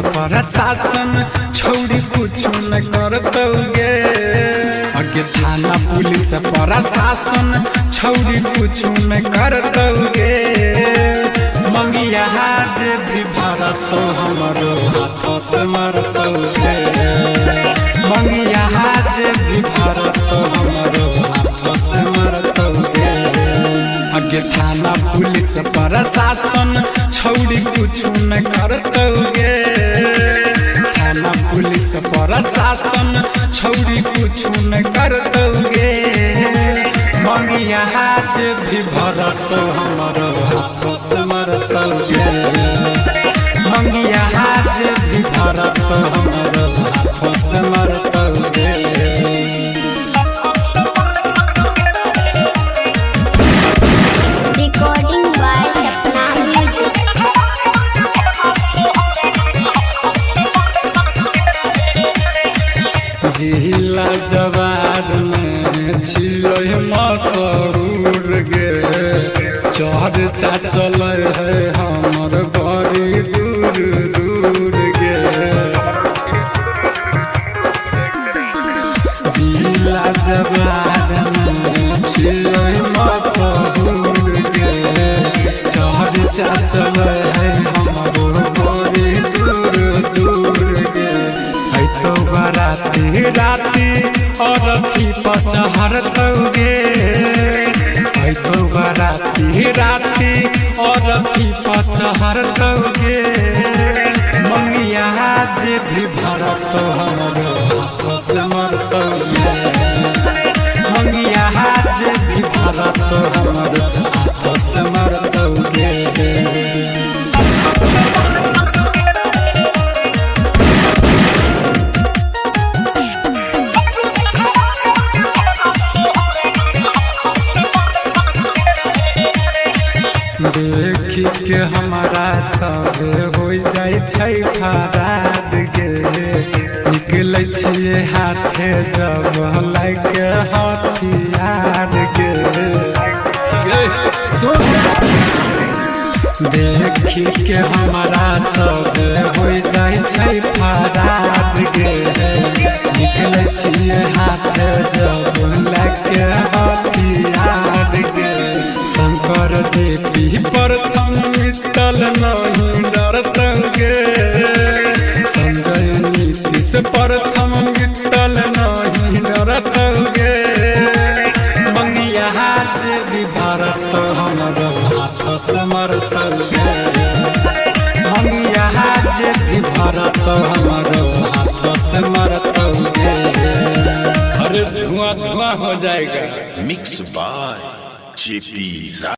प्रशासन छोड़ी कुछ न करतौगे। आगे थाना पुलिस प्रशासन छोड़ी कुछ न करतौगे। मंगिया जे भी भारत हमारो हाथों से मरतौगे। मंगिया जे भी भारत हमारो हाथों से मरतौगे। आगे थाना पुलिस प्रशासन छोड़ी कुछ न करतौगे। थाना पुलिस प्रशासन छोड़ी कुछ न करतौगे। मंगिया जे भी भारत हमारो हाथों से मरतौगे। मंगिया जे भी भारत हमारो हाथों से मरतौगे। Recording by Sapna Music. जिला जवाद में छिलो मसरूर गे। चर्चा चल है हमर बड़ी दूर दूर गे। जिला जवाद में छिलो मसरूर गे। चर्चा चल है हमर बड़ी दूर दूर गे। तो बाराती राती और पचहरतौगे। तो बाराती राती और पचहरतौगे। मंगिया जे भी भारत हमारो हाथों से मरतौगे। मंगिया जे भी भारत हमारो हाथों से मरतौगे। देखी के हमारा सब हो जाए फराद गे। निकल छिए हाथे जब लाके हथियार गे। देखी के हमारा सब हो जाए फराद गे। निकल छिए हाथे जब लाके हथियार गे। शंकर जी पी प्रथम मित्तल नहीं डरतौगे। संजय नीतीश प्रथम मित्तल नहीं डरतौगे। मंगिया जे भी भारत हमारो हाथों से मरतौगे। मंगिया जे भी भारत हमारो हाथों से मरतौगे। अरे धुआं धुआं हो जाएगा। Mix by JP.